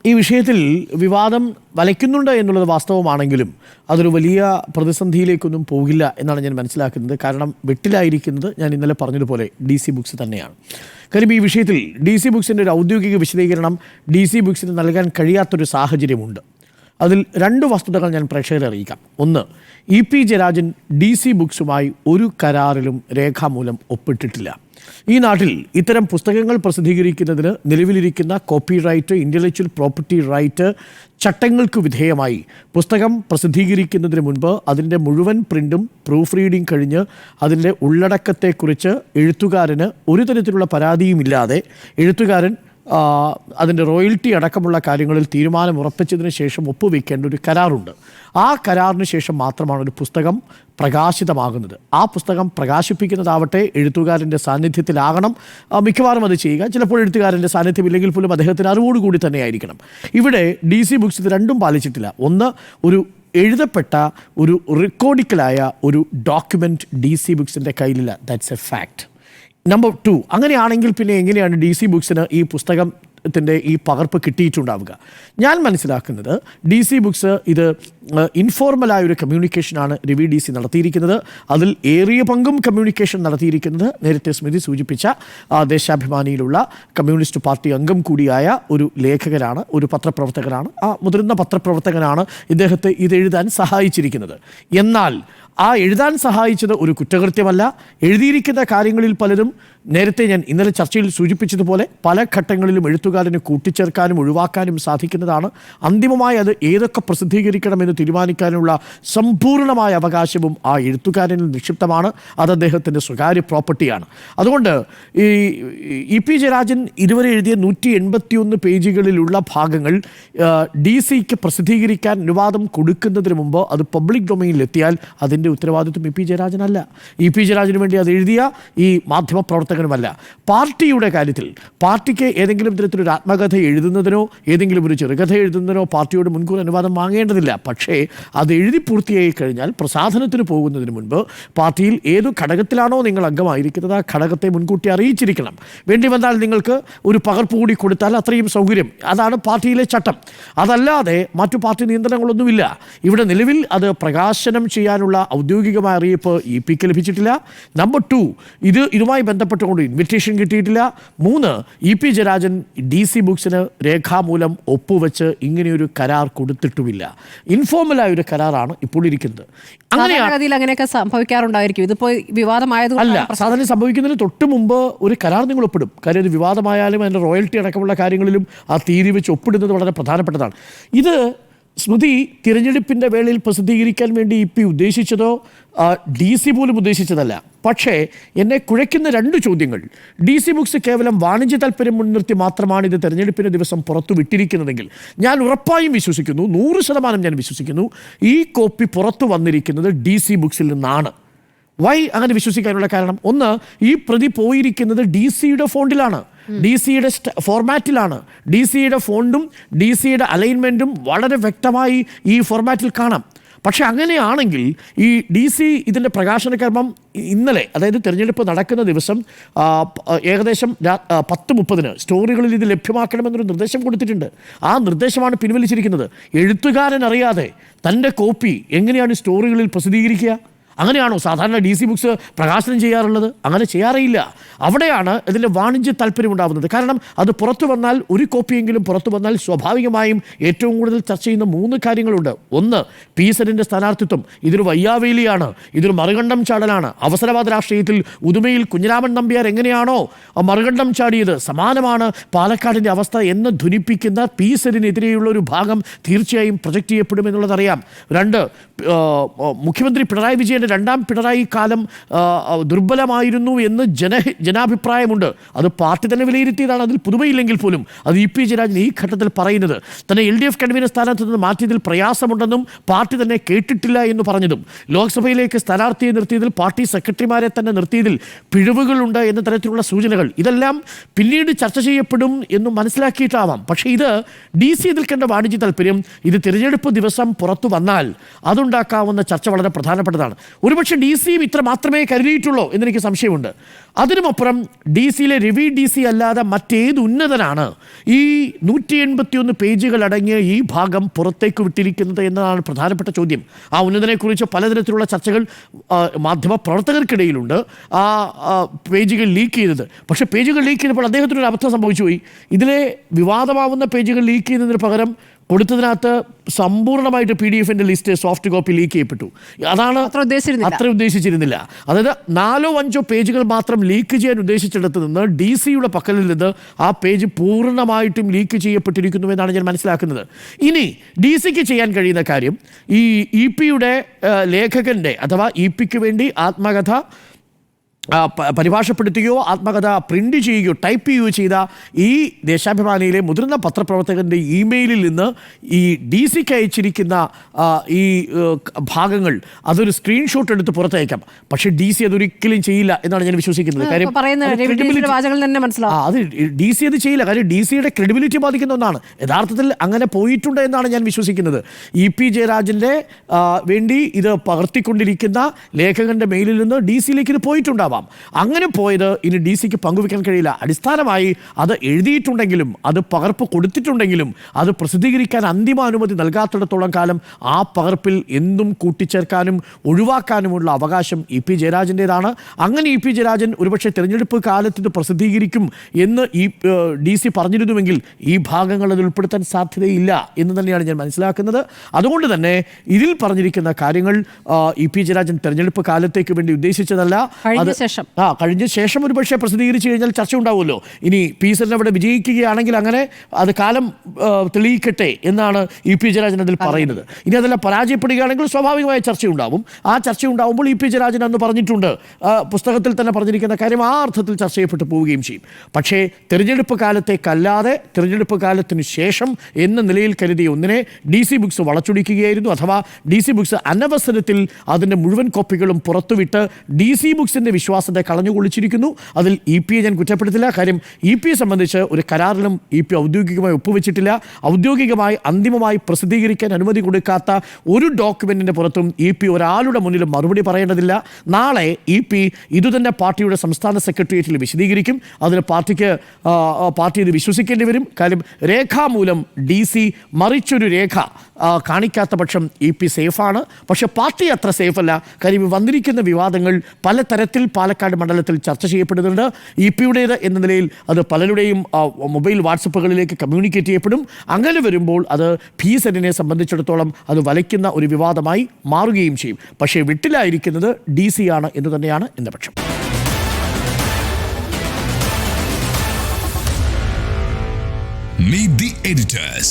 ഈ വിഷയത്തിൽ വിവാദം വലയ്ക്കുന്നുണ്ട് എന്നുള്ളത് വാസ്തവമാണെങ്കിലും അതൊരു വലിയ പ്രതിസന്ധിയിലേക്കൊന്നും പോകില്ല എന്നാണ് ഞാൻ മനസ്സിലാക്കുന്നത്. കാരണം വെട്ടിലായിരിക്കുന്നത് ഞാൻ ഇന്നലെ പറഞ്ഞതുപോലെ DC ബുക്സ് തന്നെയാണ്. കാര്യം ഈ വിഷയത്തിൽ DC ബുക്സിൻ്റെ ഒരു ഔദ്യോഗിക വിശദീകരണം DC ബുക്സിന് നൽകാൻ കഴിയാത്തൊരു സാഹചര്യമുണ്ട്. അതിൽ രണ്ട് വസ്തുതകൾ ഞാൻ പ്രേക്ഷകരെ അറിയിക്കാം. ഒന്ന്, EP ജയരാജൻ DC ബുക്സുമായി ഒരു കരാറിലും രേഖാമൂലം ഒപ്പിട്ടിട്ടില്ല. ഈ നാട്ടിൽ ഇത്തരം പുസ്തകങ്ങൾ പ്രസിദ്ധീകരിക്കുന്നതിന് നിലവിലിരിക്കുന്ന കോപ്പിറൈറ്റ്, ഇൻ്റലക്ച്വൽ പ്രോപ്പർട്ടി റൈറ്റ് ചട്ടങ്ങൾക്ക് വിധേയമായി പുസ്തകം പ്രസിദ്ധീകരിക്കുന്നതിന് മുൻപ് അതിൻ്റെ മുഴുവൻ പ്രിൻറ്റും പ്രൂഫ് റീഡിംഗ് കഴിഞ്ഞ് അതിൻ്റെ ഉള്ളടക്കത്തെക്കുറിച്ച് എഴുത്തുകാരന് ഒരു തരത്തിലുള്ള പരാതിയുമില്ലാതെ എഴുത്തുകാരൻ അതിൻ്റെ റോയൽറ്റി അടക്കമുള്ള കാര്യങ്ങളിൽ തീരുമാനം ഉറപ്പിച്ചതിന് ശേഷം ഒപ്പുവെക്കേണ്ട ഒരു കരാറുണ്ട്. ആ കരാറിന് ശേഷം മാത്രമാണ് ഒരു പുസ്തകം പ്രകാശിതമാകുന്നത്. ആ പുസ്തകം പ്രകാശിപ്പിക്കുന്നതാവട്ടെ എഴുത്തുകാരൻ്റെ സാന്നിധ്യത്തിലാകണം. മിക്കവാറും അത് ചെയ്യുക. ചിലപ്പോൾ എഴുത്തുകാരൻ്റെ സാന്നിധ്യമില്ലെങ്കിൽ പോലും അദ്ദേഹത്തിന് അറിവോടുകൂടി തന്നെ ആയിരിക്കണം. ഇവിടെ DC ബുക്സ് ഇത് രണ്ടും പാലിച്ചിട്ടില്ല. ഒന്ന്, ഒരു എഴുതപ്പെട്ട ഒരു റെക്കോർഡിക്കലായ ഒരു ഡോക്യുമെൻറ്റ് DC ബുക്സിൻ്റെ കയ്യിലില്ല. That's A fact. നമ്പർ 2, അങ്ങനെയാണെങ്കിൽ പിന്നെ എങ്ങനെയാണ് DC ബുക്സിന് ഈ പുസ്തകത്തിൻ്റെ ഈ പകർപ്പ് കിട്ടിയിട്ടുണ്ടാവുക? ഞാൻ മനസ്സിലാക്കുന്നത് DC ബുക്സ് ഇത് ഇൻഫോർമലായൊരു കമ്മ്യൂണിക്കേഷനാണ് രവി DC നടത്തിയിരിക്കുന്നത്. അതിൽ ഏറിയ പങ്കും കമ്മ്യൂണിക്കേഷൻ നടത്തിയിരിക്കുന്നത് നേരത്തെ സ്മൃതി സൂചിപ്പിച്ച ദേശാഭിമാനിയിലുള്ള കമ്മ്യൂണിസ്റ്റ് പാർട്ടി അംഗം കൂടിയായ ഒരു ലേഖകനാണ്, ഒരു പത്രപ്രവർത്തകനാണ്. ആ മുതിർന്ന പത്രപ്രവർത്തകനാണ് ഇദ്ദേഹത്തെ ഇതെഴുതാൻ സഹായിച്ചിരിക്കുന്നത്. എന്നാൽ ആ എഴുതാൻ സഹായിച്ചത് ഒരു കുറ്റകൃത്യമല്ല. എഴുതിയിരിക്കുന്ന കാര്യങ്ങളിൽ പലതും നേരത്തെ ഞാൻ ഇന്നലെ ചർച്ചയിൽ സൂചിപ്പിച്ചതുപോലെ പല ഘട്ടങ്ങളിലും എഴുത്തുകാരന് കൂട്ടിച്ചേർക്കാനും ഒഴിവാക്കാനും സാധിക്കുന്നതാണ്. അന്തിമമായി അത് ഏതൊക്കെ പ്രസിദ്ധീകരിക്കണമെന്ന് തീരുമാനിക്കാനുള്ള സമ്പൂർണ്ണമായ അവകാശവും ആ എഴുത്തുകാരനിൽ നിക്ഷിപ്തമാണ്. അത് അദ്ദേഹത്തിൻ്റെ സ്വകാര്യ പ്രോപ്പർട്ടിയാണ്. അതുകൊണ്ട് ഈ EP ജയരാജൻ ഇതുവരെ എഴുതിയ 181 പേജുകളിലുള്ള ഭാഗങ്ങൾ DCക്ക് പ്രസിദ്ധീകരിക്കാൻ അനുവാദം കൊടുക്കുന്നതിന് മുമ്പ് അത് പബ്ലിക് ഡൊമൈനിലെത്തിയാൽ അതിൻ്റെ ഉത്തരവാദിത്വം EP ജയരാജനല്ല. EP ജയരാജന് വേണ്ടി അത് എഴുതിയ ഈ മാധ്യമപ്രവർത്തകനുമല്ല. പാർട്ടിയുടെ കാര്യത്തിൽ പാർട്ടിക്ക് ഏതെങ്കിലും തരത്തിലൊരു ആത്മകഥ എഴുതുന്നതിനോ ഏതെങ്കിലും ഒരു ചെറുകഥ എഴുതുന്നതിനോ പാർട്ടിയോട് മുൻകൂർ അനുവാദം വാങ്ങേണ്ടതില്ല. പക്ഷേ അത് എഴുതി പൂർത്തിയായി കഴിഞ്ഞാൽ പ്രസാധനത്തിന് പോകുന്നതിന് മുൻപ് പാർട്ടിയിൽ ഏതു ഘടകത്തിലാണോ നിങ്ങൾ അംഗമായിരിക്കുന്നത് ആ ഘടകത്തെ മുൻകൂട്ടി അറിയിച്ചിരിക്കണം. വേണ്ടി വന്നാൽ നിങ്ങൾക്ക് ഒരു പകർപ്പ് കൂടി കൊടുത്താൽ അത്രയും സൗകര്യം. അതാണ് പാർട്ടിയിലെ ചട്ടം. അതല്ലാതെ മറ്റു പാർട്ടി നിയന്ത്രണങ്ങളൊന്നുമില്ല. ഇവിടെ നിലവിൽ അത് പ്രകാശനം ചെയ്യാനുള്ള ഔദ്യോഗികമായ അറിയിപ്പ് EPക്ക് ലഭിച്ചിട്ടില്ല. നമ്പർ 2, ഇതുമായി ബന്ധപ്പെട്ടുകൊണ്ട് ഇൻവിറ്റേഷൻ കിട്ടിയിട്ടില്ല. 3, EP ജയരാജൻ DC ബുക്സിന് രേഖാമൂലം ഒപ്പുവെച്ച് ഇങ്ങനെയൊരു കരാർ കൊടുത്തിട്ടുമില്ല. ഇൻഫോർമലായൊരു കരാറാണ് ഇപ്പോൾ ഇരിക്കുന്നത്. അങ്ങനെയൊക്കെ സംഭവിക്കാറുണ്ടായിരിക്കും. ഇതിപ്പോൾ വിവാദമായത് അല്ല, സാധാരണ സംഭവിക്കുന്നതിന് തൊട്ട് മുമ്പ് ഒരു കരാർ നിങ്ങൾ ഒപ്പിടും. കാര്യം ഇത് വിവാദമായാലും അതിൻ്റെ റോയൽറ്റി അടക്കമുള്ള കാര്യങ്ങളിലും ആ തീയതി വെച്ച് ഒപ്പിടുന്നത് വളരെ പ്രധാനപ്പെട്ടതാണ്. ഇത് സ്മൃതി തിരഞ്ഞെടുപ്പിൻ്റെ വേളയിൽ പ്രസിദ്ധീകരിക്കാൻ വേണ്ടി EP ഉദ്ദേശിച്ചതോ DC പോലും ഉദ്ദേശിച്ചതല്ല. പക്ഷേ എന്നെ കുഴയ്ക്കുന്ന 2 ചോദ്യങ്ങൾ. DC ബുക്സ് കേവലം വാണിജ്യ താല്പര്യം മുൻനിർത്തി മാത്രമാണ് ഇത് തെരഞ്ഞെടുപ്പിൻ്റെ ദിവസം പുറത്തു വിട്ടിരിക്കുന്നതെങ്കിൽ ഞാൻ ഉറപ്പായും വിശ്വസിക്കുന്നു, 100% ഞാൻ വിശ്വസിക്കുന്നു, ഈ കോപ്പി പുറത്തു വന്നിരിക്കുന്നത് DC ബുക്സിൽ നിന്നാണ്. വൈ അങ്ങനെ വിശ്വസിക്കാനുള്ള കാരണം? ഒന്ന്, ഈ പ്രതി പോയിരിക്കുന്നത് DCയുടെ ഫോണ്ടിലാണ്, DCയുടെ ഫോർമാറ്റിലാണ്. DCയുടെ ഫോണ്ടും DCയുടെ അലൈൻമെൻറ്റും വളരെ വ്യക്തമായി ഈ ഫോർമാറ്റിൽ കാണാം. പക്ഷെ അങ്ങനെയാണെങ്കിൽ ഈ DC ഇതിൻ്റെ പ്രകാശന കർമ്മം ഇന്നലെ, അതായത് തിരഞ്ഞെടുപ്പ് നടക്കുന്ന ദിവസം ഏകദേശം 10:30 സ്റ്റോറികളിൽ ഇത് ലഭ്യമാക്കണമെന്നൊരു നിർദ്ദേശം കൊടുത്തിട്ടുണ്ട്. ആ നിർദ്ദേശമാണ് പിൻവലിച്ചിരിക്കുന്നത്. എഴുത്തുകാരൻ അറിയാതെ തൻ്റെ കോപ്പി എങ്ങനെയാണ് സ്റ്റോറികളിൽ പ്രസിദ്ധീകരിക്കുക? അങ്ങനെയാണോ സാധാരണ DC ബുക്സ് പ്രകാശനം ചെയ്യാറുള്ളത്? അങ്ങനെ ചെയ്യാറില്ല. അവിടെയാണ് ഇതിൻ്റെ വാണിജ്യ താല്പര്യം ഉണ്ടാകുന്നത്. കാരണം അത് പുറത്തു വന്നാൽ, ഒരു കോപ്പിയെങ്കിലും പുറത്തു വന്നാൽ സ്വാഭാവികമായും ഏറ്റവും കൂടുതൽ ചർച്ച ചെയ്യുന്ന 3 കാര്യങ്ങളുണ്ട്. ഒന്ന്, പീസറിൻ്റെ സ്ഥാനാർത്ഥിത്വം. ഇതൊരു വയ്യാവേലിയാണ്, ഇതൊരു മറുകണ്ഠം ചാടലാണ്. അവസരവാദ രാഷ്ട്രീയത്തിൽ ഉദുമയിൽ കുഞ്ഞിരാമൻ നമ്പ്യാർ എങ്ങനെയാണോ മറുകണ്ഠം ചാടിയത്, സമാനമാണ് പാലക്കാടിൻ്റെ അവസ്ഥ എന്ന് ധ്വനിപ്പിക്കുന്ന പീസറിനെതിരെയുള്ള ഒരു ഭാഗം തീർച്ചയായും പ്രൊജക്റ്റ് ചെയ്യപ്പെടുമെന്നുള്ളതറിയാം. 2, മുഖ്യമന്ത്രി പിണറായി വിജയൻ രണ്ടാം പിണറായി കാലം ദുർബലമായിരുന്നു എന്ന് ജനാഭിപ്രായമുണ്ട്. അത് പാർട്ടി തന്നെ വിലയിരുത്തിയതാണ്. അതിൽ പുതുമയില്ലെങ്കിൽ പോലും അത് EP ജയരാജൻ ഈ ഘട്ടത്തിൽ പറയുന്നത് തന്നെ LDF കൺവീനർ സ്ഥാനത്ത് നിന്ന് മാറ്റിയതിൽ പ്രയാസമുണ്ടെന്നും പാർട്ടി തന്നെ കേട്ടിട്ടില്ല എന്ന് പറഞ്ഞതും, ലോക്സഭയിലേക്ക് സ്ഥാനാർത്ഥിയെ നിർത്തിയതിൽ പാർട്ടി സെക്രട്ടറിമാരെ തന്നെ നിർത്തിയതിൽ പിഴവുകളുണ്ട് എന്ന തരത്തിലുള്ള സൂചനകൾ, ഇതെല്ലാം പിന്നീട് ചർച്ച ചെയ്യപ്പെടും എന്ന് മനസ്സിലാക്കിയിട്ടാവാം. പക്ഷേ ഇത് DC ഇതിൽ കണ്ട വാണിജ്യ താല്പര്യം ഇത് തിരഞ്ഞെടുപ്പ് ദിവസം പുറത്തു വന്നാൽ അതുണ്ടാക്കാവുന്ന ചർച്ച വളരെ പ്രധാനപ്പെട്ടതാണ്. ഒരുപക്ഷെ ഡി സിയും ഇത്ര മാത്രമേ കരുതിയിട്ടുള്ളൂ എന്നെനിക്ക് സംശയമുണ്ട്. അതിനുമപ്പുറം ഡി സിയിലെ രവി ഡി സി അല്ലാതെ മറ്റേത് ഉന്നതനാണ് ഈ 181 പേജുകൾ അടങ്ങിയ ഈ ഭാഗം പുറത്തേക്ക് വിട്ടിരിക്കുന്നത് എന്നതാണ് പ്രധാനപ്പെട്ട ചോദ്യം. ആ ഉന്നതനെക്കുറിച്ച് പലതരത്തിലുള്ള ചർച്ചകൾ മാധ്യമ പ്രവർത്തകർക്കിടയിലുണ്ട്. ആ പേജുകൾ ലീക്ക് ചെയ്തത്, പക്ഷേ പേജുകൾ ലീക്ക് ചെയ്തപ്പോൾ അദ്ദേഹത്തിനൊരു അബദ്ധം സംഭവിച്ചു പോയി. ഇതിലെ വിവാദമാവുന്ന പേജുകൾ ലീക്ക് ചെയ്യുന്നതിന് പകരം കൊടുത്തതിനകത്ത് സമ്പൂർണ്ണമായിട്ട് PDF-ൻ്റെ ലിസ്റ്റ് സോഫ്റ്റ് കോപ്പി ലീക്ക് ചെയ്യപ്പെട്ടു. അതാണ് അത്ര ഉദ്ദേശിച്ചിരുന്നില്ല. അതായത് 4 or 5 പേജുകൾ മാത്രം ലീക്ക് ചെയ്യാൻ ഉദ്ദേശിച്ചിടത്ത് നിന്ന് ഡി സിയുടെ പക്കലിൽ നിന്ന് ആ പേജ് പൂർണ്ണമായിട്ടും ലീക്ക് ചെയ്യപ്പെട്ടിരിക്കുന്നു എന്നാണ് ഞാൻ മനസ്സിലാക്കുന്നത്. ഇനി ഡി സിക്ക് ചെയ്യാൻ കഴിയുന്ന കാര്യം ഈ EP-യുടെ ലേഖകൻ്റെ അഥവാ EP-ക്ക് വേണ്ടി ആത്മകഥ പരിഭാഷപ്പെടുത്തുകയോ ആത്മകഥ പ്രിന്റ് ചെയ്യുകയോ ടൈപ്പ് ചെയ്യുകയോ ചെയ്ത ഈ ദേശാഭിമാനിയിലെ മുതിർന്ന പത്രപ്രവർത്തകൻ്റെ ഇമെയിലിൽ നിന്ന് ഈ ഡി സിക്ക് അയച്ചിരിക്കുന്ന ഈ ഭാഗങ്ങൾ അതൊരു സ്ക്രീൻഷോട്ട് എടുത്ത് പുറത്തയക്കാം. പക്ഷേ ഡി സി അതൊരിക്കലും ചെയ്യില്ല എന്നാണ് ഞാൻ വിശ്വസിക്കുന്നത്. കാര്യം അത് ഡി സി അത് ചെയ്യില്ല. കാര്യം ഡി സിയുടെ ക്രെഡിബിലിറ്റി ബാധിക്കുന്ന ഒന്നാണ്. യഥാർത്ഥത്തിൽ അങ്ങനെ പോയിട്ടുണ്ട് എന്നാണ് ഞാൻ വിശ്വസിക്കുന്നത്. EP ജയരാജൻ്റെ വേണ്ടി ഇത് പകർത്തിക്കൊണ്ടിരിക്കുന്ന ലേഖകൻ്റെ മെയിലിൽ നിന്ന് ഡി സിയിലേക്ക് ഇത് പോയിട്ടുണ്ടാവും. അങ്ങനെ പോയത് ഇനി ഡി സിക്ക് പങ്കുവെക്കാൻ കഴിയില്ല. അടിസ്ഥാനമായി അത് എഴുതിയിട്ടുണ്ടെങ്കിലും അത് പകർപ്പ് കൊടുത്തിട്ടുണ്ടെങ്കിലും അത് പ്രസിദ്ധീകരിക്കാൻ അന്തിമാനുമതി നൽകാത്തിടത്തോളം കാലം ആ പകർപ്പിൽ എന്തും കൂട്ടിച്ചേർക്കാനും ഒഴിവാക്കാനുമുള്ള അവകാശം EP ജയരാജൻ്റേതാണ്. അങ്ങനെ EP ജയരാജൻ ഒരുപക്ഷെ തിരഞ്ഞെടുപ്പ് കാലത്ത് ഇത് പ്രസിദ്ധീകരിക്കും എന്ന് ഈ ഡി സി പറഞ്ഞിരുന്നുവെങ്കിൽ ഈ ഭാഗങ്ങൾ അതിൽ ഉൾപ്പെടുത്താൻ സാധ്യതയില്ല എന്ന് തന്നെയാണ് ഞാൻ മനസ്സിലാക്കുന്നത്. അതുകൊണ്ട് തന്നെ ഇതിൽ പറഞ്ഞിരിക്കുന്ന കാര്യങ്ങൾ EP ജയരാജൻ തിരഞ്ഞെടുപ്പ് കാലത്തേക്ക് വേണ്ടി ഉദ്ദേശിച്ചതല്ല. കഴിഞ്ഞ ശേഷം ഒരു പക്ഷേ പ്രസിദ്ധീകരിച്ചു കഴിഞ്ഞാൽ ചർച്ച ഉണ്ടാവുമല്ലോ. ഇനി പീസൻ അവിടെ വിജയിക്കുകയാണെങ്കിൽ അങ്ങനെ അത് കാലം തെളിയിക്കട്ടെ എന്നാണ് EP ജയരാജൻ അതിൽ പറയുന്നത്. ഇനി അതെല്ലാം പരാജയപ്പെടുകയാണെങ്കിൽ സ്വാഭാവികമായ ചർച്ചയുണ്ടാവും. ആ ചർച്ച ഉണ്ടാവുമ്പോൾ EP ജയരാജൻ അന്ന് പറഞ്ഞിട്ടുണ്ട്, പുസ്തകത്തിൽ തന്നെ പറഞ്ഞിരിക്കുന്ന കാര്യം ആ അർത്ഥത്തിൽ ചർച്ച ചെയ്യപ്പെട്ടു പോവുകയും ചെയ്യും. പക്ഷേ തിരഞ്ഞെടുപ്പ് കാലത്തേക്കല്ലാതെ തിരഞ്ഞെടുപ്പ് കാലത്തിന് ശേഷം എന്ന നിലയിൽ കരുതിയ ഒന്നിനെ DC ബുക്സ് വളച്ചൊടിക്കുകയായിരുന്നു. അഥവാ DC ബുക്സ് അനവസരത്തിൽ അതിൻ്റെ മുഴുവൻ കോപ്പികളും പുറത്തുവിട്ട് DC ബുക്സിൻ്റെ വിശ്വാസത്തെ കളഞ്ഞുകൊള്ളിച്ചിരിക്കുന്നു. അതിൽ EP-യെ ഞാൻ കുറ്റപ്പെടുത്തില്ല. കാര്യം EP-യെ സംബന്ധിച്ച് ഒരു കരാറിലും EP ഔദ്യോഗികമായി ഒപ്പുവെച്ചിട്ടില്ല. ഔദ്യോഗികമായി അന്തിമമായി പ്രസിദ്ധീകരിക്കാൻ അനുമതി കൊടുക്കാത്ത ഒരു ഡോക്യുമെൻറ്റിൻ്റെ പുറത്തും EP ഒരാളുടെ മുന്നിലും മറുപടി പറയേണ്ടതില്ല. നാളെ EP ഇതുതന്നെ പാർട്ടിയുടെ സംസ്ഥാന സെക്രട്ടേറിയറ്റിൽ വിശദീകരിക്കും. അതിന് പാർട്ടി ഇത് വിശ്വസിക്കേണ്ടി വരും. കാര്യം രേഖാമൂലം DC മറിച്ചൊരു രേഖ കാണിക്കാത്ത പക്ഷം EP സേഫാണ്. പക്ഷെ പാർട്ടി അത്ര സേഫല്ല. കാര്യം വന്നിരിക്കുന്ന വിവാദങ്ങൾ പലതരത്തിൽ പാലക്കാട് മണ്ഡലത്തിൽ ചർച്ച ചെയ്യപ്പെടുന്നുണ്ട്. EP-യുടേത് എന്ന നിലയിൽ അത് പലരുടെയും മൊബൈൽ വാട്സപ്പുകളിലേക്ക് കമ്മ്യൂണിക്കേറ്റ് ചെയ്യപ്പെടും. അങ്ങനെ വരുമ്പോൾ അത് PSNനെ സംബന്ധിച്ചിടത്തോളം അത് വലയ്ക്കുന്ന ഒരു വിവാദമായി മാറുകയും ചെയ്യും. പക്ഷേ വിട്ടിലായിരിക്കുന്നത് DC ആണ് എന്ന് തന്നെയാണ് എൻ്റെ പക്ഷം. Meet the editors.